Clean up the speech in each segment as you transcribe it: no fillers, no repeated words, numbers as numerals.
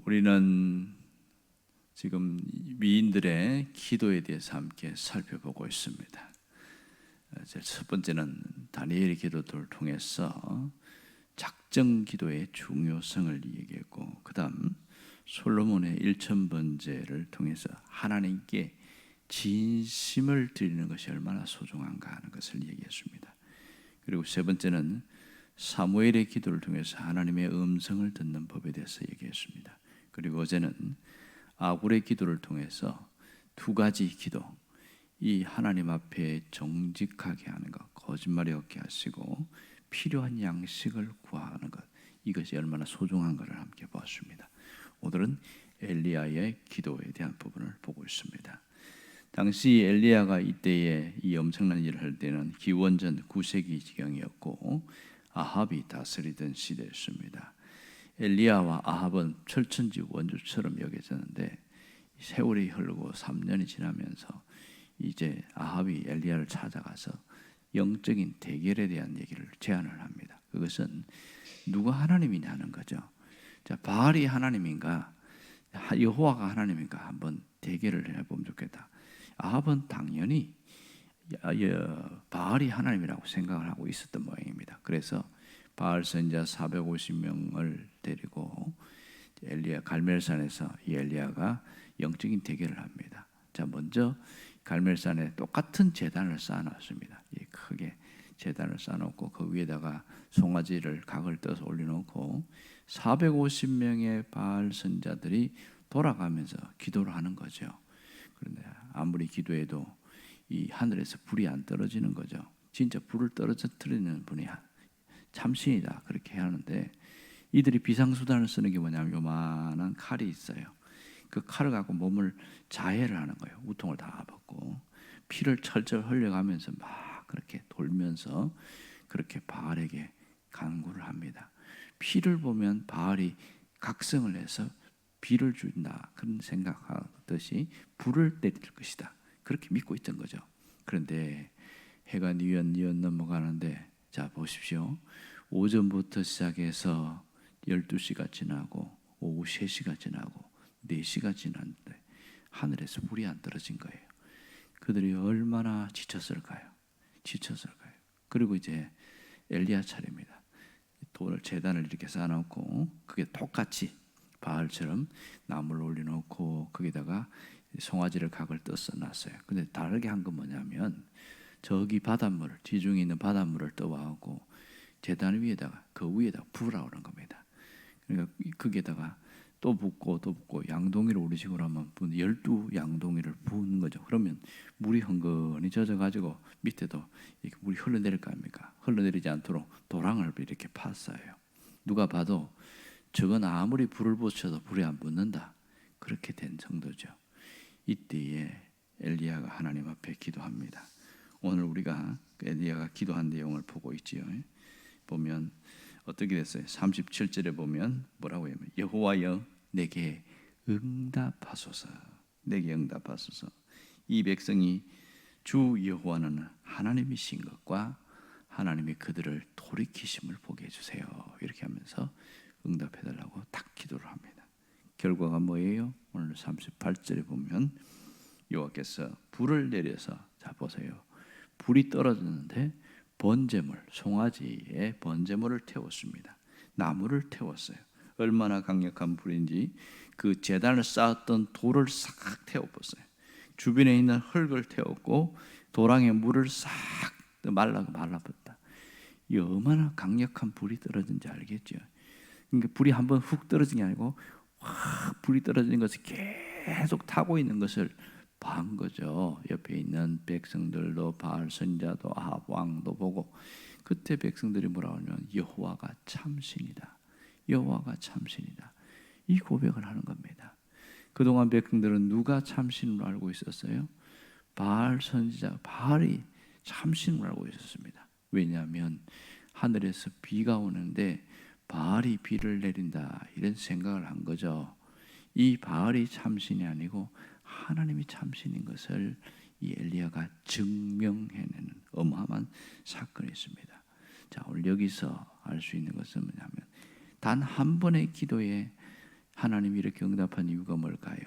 우리는 지금 미인들의 기도에 대해서 함께 살펴보고 있습니다. 첫 번째는 다니엘의 기도를 통해서 작정 기도의 중요성을 얘기했고, 그 다음 솔로몬의 1000번제를 통해서 하나님께 진심을 드리는 것이 얼마나 소중한가 하는 것을 얘기했습니다. 그리고 세 번째는 사무엘의 기도를 통해서 하나님의 음성을 듣는 법에 대해서 얘기했습니다. 그리고 어제는 아굴의 기도를 통해서 두 가지 기도, 이 하나님 앞에 정직하게 하는 것, 거짓말이 없게 하시고 필요한 양식을 구하는 것, 이것이 얼마나 소중한 것을 함께 보았습니다. 오늘은 엘리야의 기도에 대한 부분을 보고 있습니다. 당시 엘리야가 이때에 이 엄청난 일을 할 때는 기원전 9세기 지경이었고 아합이 다스리던 시대였습니다. 엘리야와 아합은 철천지 원주처럼 여겨졌는데 세월이 흐르고 3년이 지나면서 이제 아합이 엘리야를 찾아가서 영적인 대결에 대한 얘기를 제안을 합니다. 그것은 누가 하나님이냐는 거죠. 자, 바알이 하나님인가 여호와가 하나님인가 한번 대결을 해보면 좋겠다. 아합은 당연히 바알이 하나님이라고 생각을 하고 있었던 모양입니다. 그래서 바알 선지자 450명을 데리고 엘리야 갈멜산에서 이 엘리야가 영적인 대결을 합니다. 자, 먼저 갈멜산에 똑같은 제단을 쌓아놨습니다. 크게 제단을 쌓아놓고 그 위에다가 송아지를 각을 떠서 올려놓고 450명의 바알 선자들이 돌아가면서 기도를 하는 거죠. 그런데 아무리 기도해도 이 하늘에서 불이 안 떨어지는 거죠. 진짜 불을 떨어뜨리는 분이 참신이다 그렇게 하는데, 이들이 비상수단을 쓰는 게 뭐냐면 요만한 칼이 있어요. 그 칼을 갖고 몸을 자해를 하는 거예요. 우통을 다 벗고 피를 철철 흘려가면서 막 그렇게 돌면서 그렇게 바알에게 간구를 합니다. 피를 보면 바알이 각성을 해서 비를 준다 그런 생각하듯이 불을 내릴 것이다 그렇게 믿고 있던 거죠. 그런데 해가 뉘엿뉘엿 넘어가는데, 자 보십시오. 오전부터 시작해서 12시가 지나고 오후 3시가 지나고 4시가 지났는데 하늘에서 불이 안 떨어진 거예요. 그들이 얼마나 지쳤을까요? 그리고 이제 엘리야 차례입니다. 돌을 제단을 이렇게 쌓아놓고 그게 똑같이 바알처럼 나무를 올려놓고 거기다가 송아지를 각을 떠서 놨어요. 근데 다르게 한 건 뭐냐면 저기 바닷물, 지중해 있는 바닷물을 떠와갖고 제단 위에다가 그 위에다가 부으라는 겁니다. 그러니까 거기에다가 또 붓고 양동이를 우리 식으로 하면 12양동이를 부은 거죠. 그러면 물이 흥건히 젖어가지고 밑에도 이렇게 물이 흘러내릴 거 아닙니까? 흘러내리지 않도록 도랑을 이렇게 팠어요. 누가 봐도 저건 아무리 불을 붙여도 불이 안 붙는다 그렇게 된 정도죠. 이때에 엘리야가 하나님 앞에 기도합니다. 오늘 우리가 엘리야가 기도한 내용을 보고 있지요. 보면 어떻게 됐어요? 37절에 보면 뭐라고 하냐면 여호와여 내게 응답하소서. 내게 응답하소서. 이 백성이 주 여호와는 하나님이신 것과 하나님이 그들을 돌이키심을 보게 해주세요. 이렇게 하면서 응답해달라고 딱 기도를 합니다. 결과가 뭐예요? 오늘 38절에 보면 여호와께서 불을 내려서, 자 보세요. 불이 떨어졌는데 번제물, 송아지에 번제물을 태웠습니다. 나무를 태웠어요. 얼마나 강력한 불인지 그 제단을 쌓았던 돌을 싹 태워버렸어요. 주변에 있는 흙을 태웠고 도랑에 물을 싹 말라버렸다. 이 얼마나 강력한 불이 떨어진지 알겠죠? 그러니까 불이 한번 훅 떨어진 게 아니고 확 불이 떨어진 것을 계속 타고 있는 것을 본 거죠. 옆에 있는 백성들도 바알 선자도 아합 왕도 보고, 그때 백성들이 뭐라고 하냐면 여호와가 참신이다. 여호와가 참신이다. 이 고백을 하는 겁니다. 그동안 백성들은 누가 참신으로 알고 있었어요? 바알 선지자 바알이 참신으로 알고 있었습니다. 왜냐하면 하늘에서 비가 오는데 바알이 비를 내린다 이런 생각을 한 거죠. 이 바알이 참신이 아니고 하나님이 참신인 것을 이 엘리야가 증명해내는 어마어마한 사건이 있습니다. 자, 오늘 여기서 알 수 있는 것은 뭐냐면 단 한 번의 기도에 하나님이 이렇게 응답한 이유가 뭘까요?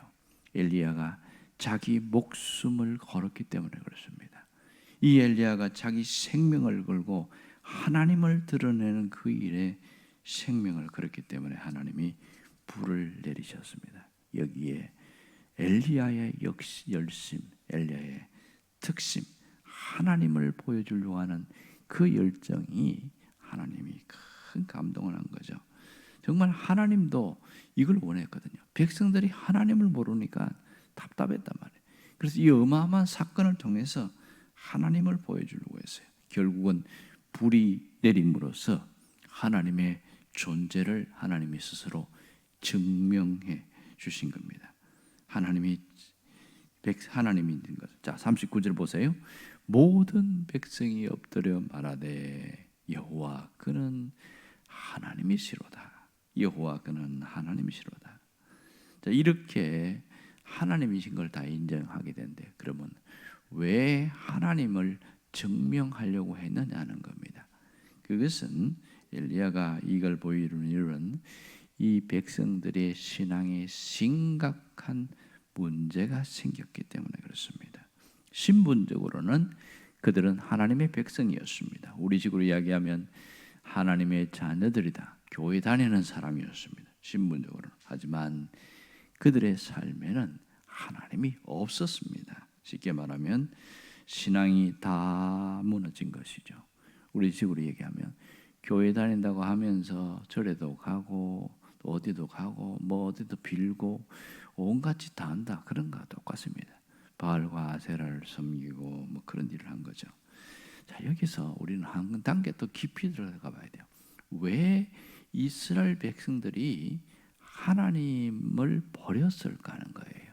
엘리야가 자기 목숨을 걸었기 때문에 그렇습니다. 이 엘리야가 자기 생명을 걸고 하나님을 드러내는 그 일에 생명을 걸었기 때문에 하나님이 불을 내리셨습니다. 여기에 엘리야의 열심, 엘리야의 특심, 하나님을 보여주려고 하는 그 열정이 하나님이 큰 감동을 한 거죠. 정말 하나님도 이걸 원했거든요. 백성들이 하나님을 모르니까 답답했단 말이에요. 그래서 이 어마어마한 사건을 통해서 하나님을 보여주려고 했어요. 결국은 불이 내림으로써 하나님의 존재를 하나님이 스스로 증명해 주신 겁니다. 하나님이 있는 것. 자, 39절 보세요. 모든 백성이 엎드려 말하되 여호와 그는 하나님이시로다. 여호와 그는 하나님이시로다. 자, 이렇게 하나님이신 걸 다 인정하게 된대. 그러면 왜 하나님을 증명하려고 했느냐는 겁니다. 그것은 엘리야가 이걸 보이는 이유는 이 백성들의 신앙에 심각한 문제가 생겼기 때문에 그렇습니다. 신분적으로는 그들은 하나님의 백성이었습니다. 우리 식으로 이야기하면 하나님의 자녀들이다. 교회 다니는 사람이었습니다. 신분적으로는. 하지만 그들의 삶에는 하나님이 없었습니다. 쉽게 말하면 신앙이 다 무너진 것이죠. 우리 식으로 얘기하면 교회 다닌다고 하면서 절에도 가고 또 어디도 가고 뭐 어디도 빌고 온갖 짓 다 한다. 그런 거와 똑같습니다. 바알과 아세라를 섬기고 뭐 그런 일을 한 거죠. 자, 여기서 우리는 한 단계 더 깊이 들어가 봐야 돼요. 왜 이스라엘 백성들이 하나님을 버렸을까 하는 거예요.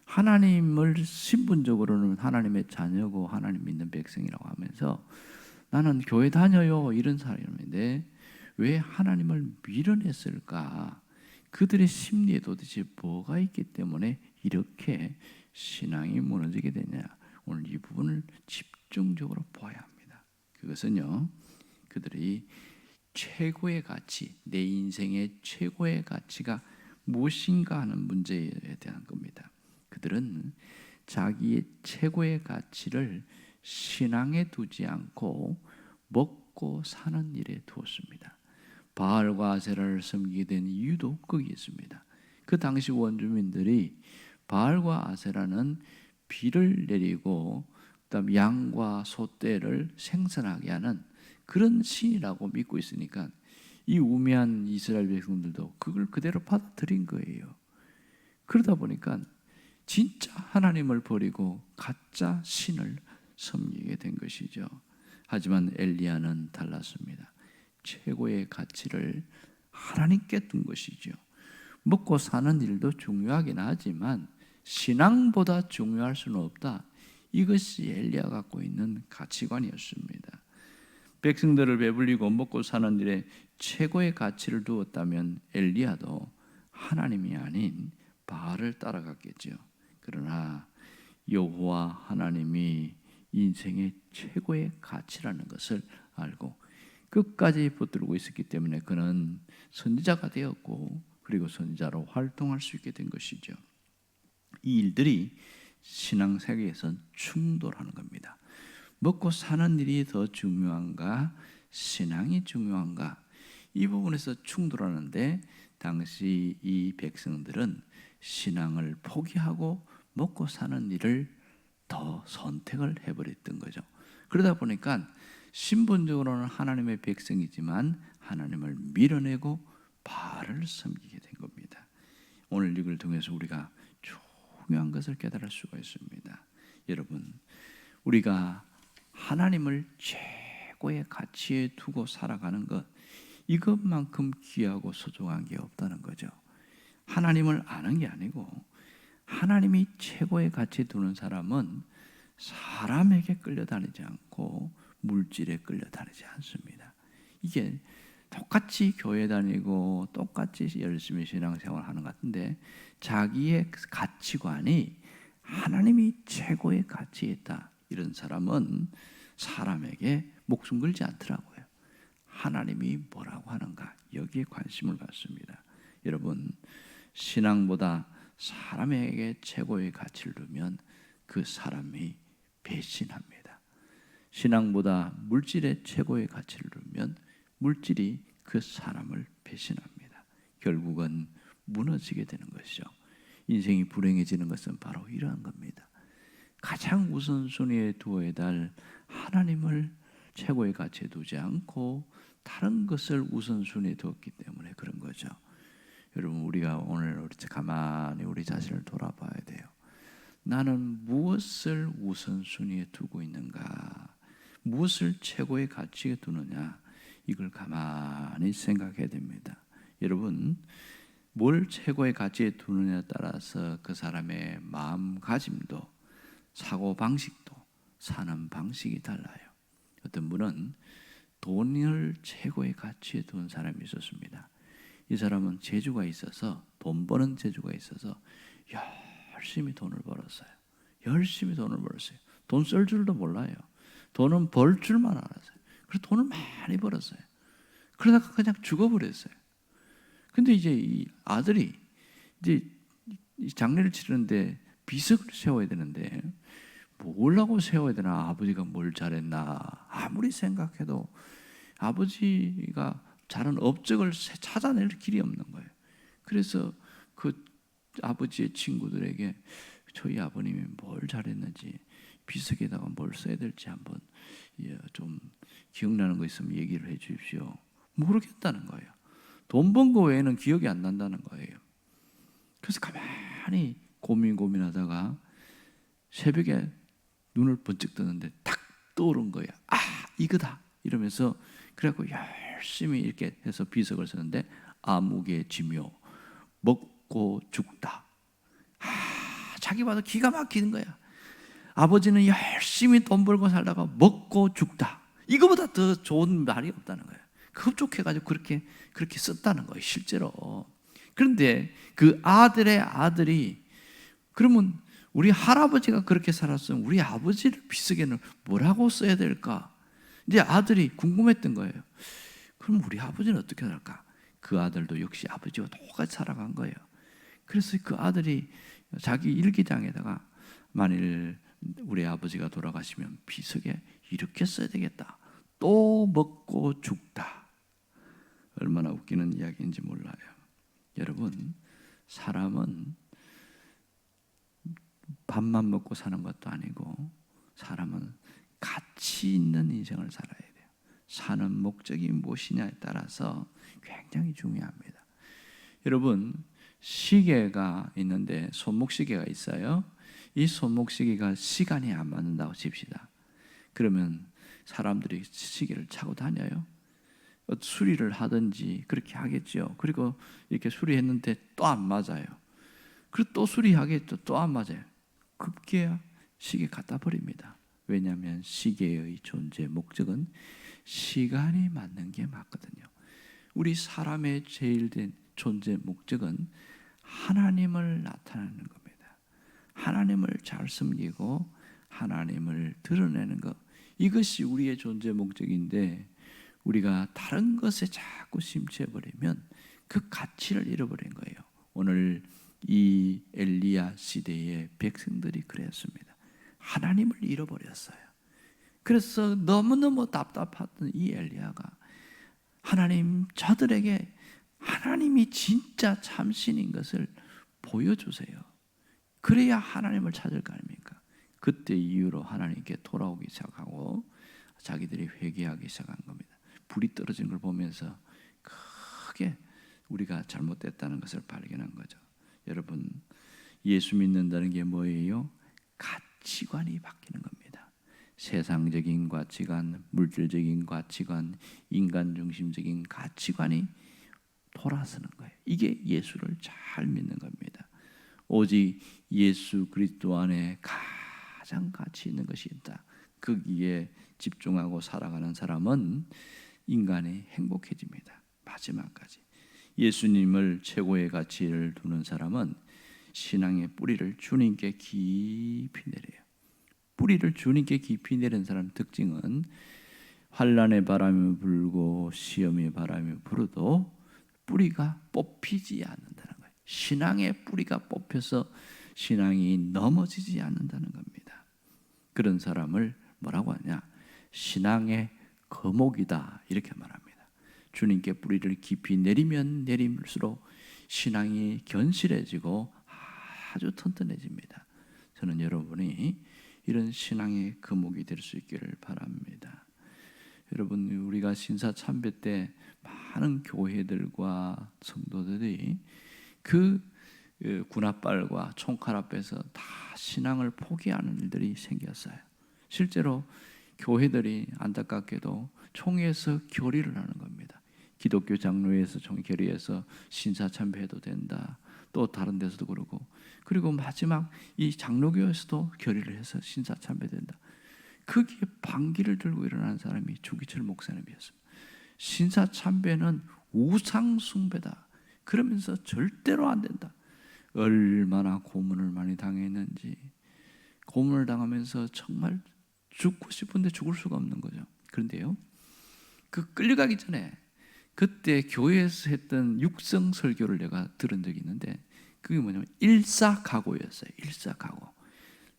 하나님을 신분적으로는 하나님의 자녀고 하나님 믿는 백성이라고 하면서 나는 교회 다녀요 이런 사람인데 왜 하나님을 밀어냈을까? 그들의 심리에 도대체 뭐가 있기 때문에 이렇게 신앙이 무너지게 되냐? 오늘 이 부분을 집중적으로 봐야 합니다. 그것은요, 그들이 최고의 가치, 내 인생의 최고의 가치가 무엇인가 하는 문제에 대한 겁니다. 그들은 자기의 최고의 가치를 신앙에 두지 않고 먹고 사는 일에 두었습니다. 바알과 아세라를 섬기게 된 이유도 거기 있습니다. 그 당시 원주민들이 바알과 아세라는 비를 내리고 그다음 양과 소떼를 생산하게 하는 그런 신이라고 믿고 있으니까 이 우매한 이스라엘 백성들도 그걸 그대로 받아들인 거예요. 그러다 보니까 진짜 하나님을 버리고 가짜 신을 섬기게 된 것이죠. 하지만 엘리야는 달랐습니다. 최고의 가치를 하나님께 둔 것이죠. 먹고 사는 일도 중요하긴 하지만 신앙보다 중요할 수는 없다. 이것이 엘리야가 갖고 있는 가치관이었습니다. 백성들을 배불리고 먹고 사는 일에 최고의 가치를 두었다면 엘리야도 하나님이 아닌 바알을 따라갔겠죠. 그러나 여호와 하나님이 인생의 최고의 가치라는 것을 알고 끝까지 붙들고 있었기 때문에 그는 선지자가 되었고 그리고 선지자로 활동할 수 있게 된 것이죠. 이 일들이 신앙 세계에선 충돌하는 겁니다. 먹고 사는 일이 더 중요한가? 신앙이 중요한가? 이 부분에서 충돌하는데 당시 이 백성들은 신앙을 포기하고 먹고 사는 일을 더 선택을 해버렸던 거죠. 그러다 보니까 신분적으로는 하나님의 백성이지만 하나님을 밀어내고 바알을 섬기게 된 겁니다. 오늘 이걸 통해서 우리가 중요한 것을 깨달을 수가 있습니다. 여러분, 우리가 하나님을 최고의 가치에 두고 살아가는 것, 이것만큼 귀하고 소중한 게 없다는 거죠. 하나님을 아는 게 아니고 하나님이 최고의 가치에 두는 사람은 사람에게 끌려다니지 않고 물질에 끌려다니지 않습니다. 이게 똑같이 교회 다니고 똑같이 열심히 신앙생활하는 것 같은데 자기의 가치관이 하나님이 최고의 가치에 있다. 이런 사람은 사람에게 목숨 걸지 않더라고요. 하나님이 뭐라고 하는가 여기에 관심을 갖습니다. 여러분, 신앙보다 사람에게 최고의 가치를 두면 그 사람이 배신합니다. 신앙보다 물질에 최고의 가치를 두면 물질이 그 사람을 배신합니다. 결국은 무너지게 되는 것이죠. 인생이 불행해지는 것은 바로 이러한 겁니다. 가장 우선순위에 두어야 할 하나님을 최고의 가치에 두지 않고 다른 것을 우선순위에 두었기 때문에 그런 거죠. 여러분, 우리가 오늘 가만히 우리 자신을 돌아봐야 돼요. 나는 무엇을 우선순위에 두고 있는가? 무엇을 최고의 가치에 두느냐? 이걸 가만히 생각해야 됩니다. 여러분, 뭘 최고의 가치에 두느냐에 따라서 그 사람의 마음가짐도, 사고방식도, 사는 방식이 달라요. 어떤 분은 돈을 최고의 가치에 둔 사람이 있었습니다. 이 사람은 재주가 있어서, 돈 버는 재주가 있어서 열심히 돈을 벌었어요. 열심히 돈을 벌었어요. 돈 쓸 줄도 몰라요. 돈은 벌 줄만 알았어요. 그래서 돈을 많이 벌었어요. 그러다가 그냥 죽어버렸어요. 근데 이제 이 아들이 이제 장례를 치르는데 비석을 세워야 되는데 뭘 하고 세워야 되나, 아버지가 뭘 잘했나, 아무리 생각해도 아버지가 잘한 업적을 찾아낼 길이 없는 거예요. 그래서 그 아버지의 친구들에게 저희 아버님이 뭘 잘했는지, 비석에다가 뭘 써야 될지 한번 좀 기억나는 거 있으면 얘기를 해 주십시오. 모르겠다는 거예요. 돈 번 거 외에는 기억이 안 난다는 거예요. 그래서 가만히 고민하다가 새벽에 눈을 번쩍 뜨는데 탁 떠오른 거예요. 아, 이거다 이러면서, 그래갖고 열심히 이렇게 해서 비석을 쓰는데 아무개 지묘, 먹고 죽다. 자기 봐도 기가 막히는 거야. 아버지는 열심히 돈 벌고 살다가 먹고 죽다. 이거보다 더 좋은 말이 없다는 거예요. 흡족해가지고 그렇게 썼다는 거예요, 실제로. 그런데 그 아들의 아들이, 그러면 우리 할아버지가 그렇게 살았으면 우리 아버지를 비석에는 뭐라고 써야 될까? 이제 아들이 궁금했던 거예요. 그럼 우리 아버지는 어떻게 살까? 그 아들도 역시 아버지와 똑같이 살아간 거예요. 그래서 그 아들이 자기 일기장에다가 만일 우리 아버지가 돌아가시면 비석에 이렇게 써야 되겠다. 또 먹고 죽다. 얼마나 웃기는 이야기인지 몰라요. 여러분, 사람은 밥만 먹고 사는 것도 아니고 사람은 가치 있는 인생을 살아야 돼요. 사는 목적이 무엇이냐에 따라서 굉장히 중요합니다. 여러분, 시계가 있는데 손목시계가 있어요. 이 손목시계가 시간이 안 맞는다고 칩시다. 그러면 사람들이 시계를 차고 다녀요. 수리를 하든지 그렇게 하겠죠. 그리고 이렇게 수리했는데 또 안 맞아요. 그리고 또 수리하겠죠. 또 안 맞아요. 급기야 시계 갖다 버립니다. 왜냐하면 시계의 존재 목적은 시간이 맞는 게 맞거든요. 우리 사람의 제일 된 존재 목적은 하나님을 나타내는 겁니다. 하나님을 잘 섬기고 하나님을 드러내는 것, 이것이 우리의 존재 목적인데 우리가 다른 것에 자꾸 심취해버리면 그 가치를 잃어버린 거예요. 오늘 이 엘리야 시대의 백성들이 그랬습니다. 하나님을 잃어버렸어요. 그래서 너무너무 답답했던 이 엘리야가 하나님, 저들에게 하나님이 진짜 참신인 것을 보여주세요. 그래야 하나님을 찾을 거 아닙니까? 그때 이후로 하나님께 돌아오기 시작하고 자기들이 회개하기 시작한 겁니다. 불이 떨어진 걸 보면서 크게 우리가 잘못됐다는 것을 발견한 거죠. 여러분, 예수 믿는다는 게 뭐예요? 가치관이 바뀌는 겁니다. 세상적인 가치관, 물질적인 가치관, 인간 중심적인 가치관이 돌아서는 거예요. 이게 예수를 잘 믿는 겁니다. 오직 예수 그리스도 안에 가장 가치 있는 것이 있다. 거기에 집중하고 살아가는 사람은 인간이 행복해집니다. 마지막까지. 예수님을 최고의 가치를 두는 사람은 신앙의 뿌리를 주님께 깊이 내려요. 뿌리를 주님께 깊이 내린 사람 특징은 환난의 바람이 불고 시험의 바람이 불어도 뿌리가 뽑히지 않는다는 거예요. 신앙의 뿌리가 뽑혀서 신앙이 넘어지지 않는다는 겁니다. 그런 사람을 뭐라고 하냐? 신앙의 거목이다 이렇게 말합니다. 주님께 뿌리를 깊이 내리면 내릴수록 신앙이 견실해지고 아주 튼튼해집니다. 저는 여러분이 이런 신앙의 거목이 될 수 있기를 바랍니다. 여러분, 우리가 신사참배 때 많은 교회들과 성도들이 그 군홧발과 총칼 앞에서 다 신앙을 포기하는 일들이 생겼어요. 실제로 교회들이 안타깝게도 총회에서 결의를 하는 겁니다. 기독교 장로회에서 총결의해서 신사참배해도 된다. 또 다른 데서도 그러고, 그리고 마지막 이 장로교에서도 결의를 해서 신사참배된다. 거기에 반기를 들고 일어나는 사람이 주기철 목사님이었습니다. 신사참배는 우상숭배다. 그러면서 절대로 안 된다. 얼마나 고문을 많이 당했는지, 고문을 당하면서 정말 죽고 싶은데 죽을 수가 없는 거죠. 그런데요, 그 끌려가기 전에 그때 교회에서 했던 육성 설교를 내가 들은 적이 있는데, 그게 뭐냐면 일사각오였어요. 일사각오.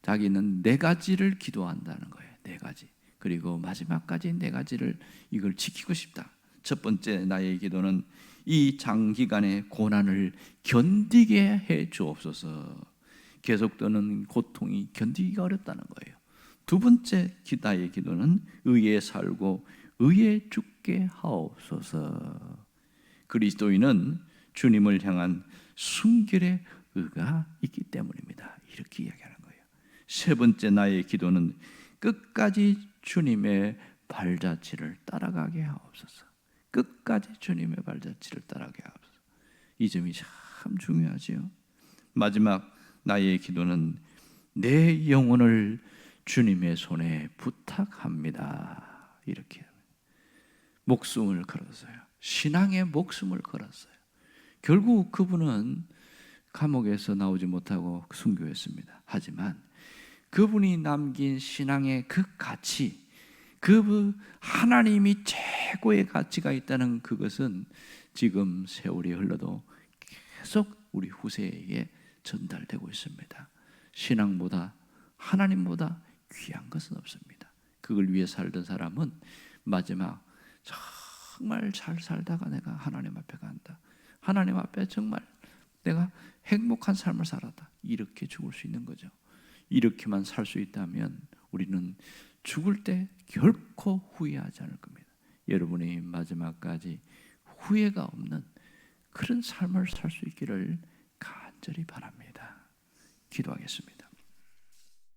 자기는 4가지를 기도한다는 거예요. 4가지. 그리고 마지막까지 4가지를 이걸 지키고 싶다. 첫 번째, 나의 기도는 이 장기간의 고난을 견디게 해 주옵소서. 계속되는 고통이 견디기가 어렵다는 거예요. 두 번째, 나의 기도는 의에 살고 의에 죽게 하옵소서. 그리스도인은 주님을 향한 순결의 의가 있기 때문입니다. 이렇게 이야기하는 거예요. 세 번째, 나의 기도는 끝까지 주님의 발자취를 따라가게 하옵소서. 끝까지 주님의 발자취를 따라가게 하옵소서. 이 점이 참 중요하지요. 마지막, 나의 기도는 내 영혼을 주님의 손에 부탁합니다. 이렇게 목숨을 걸었어요. 신앙의 목숨을 걸었어요. 결국 그분은 감옥에서 나오지 못하고 순교했습니다. 하지만 그분이 남긴 신앙의 그 가치, 그 하나님이 최고의 가치가 있다는 그것은 지금 세월이 흘러도 계속 우리 후세에게 전달되고 있습니다. 신앙보다, 하나님보다 귀한 것은 없습니다. 그걸 위해 살던 사람은 마지막 정말 잘 살다가 내가 하나님 앞에 간다, 하나님 앞에 정말 내가 행복한 삶을 살았다, 이렇게 죽을 수 있는 거죠. 이렇게만 살 수 있다면 우리는 죽을 때 결코 후회하지 않을 겁니다. 여러분이 마지막까지 후회가 없는 그런 삶을 살 수 있기를 간절히 바랍니다. 기도하겠습니다.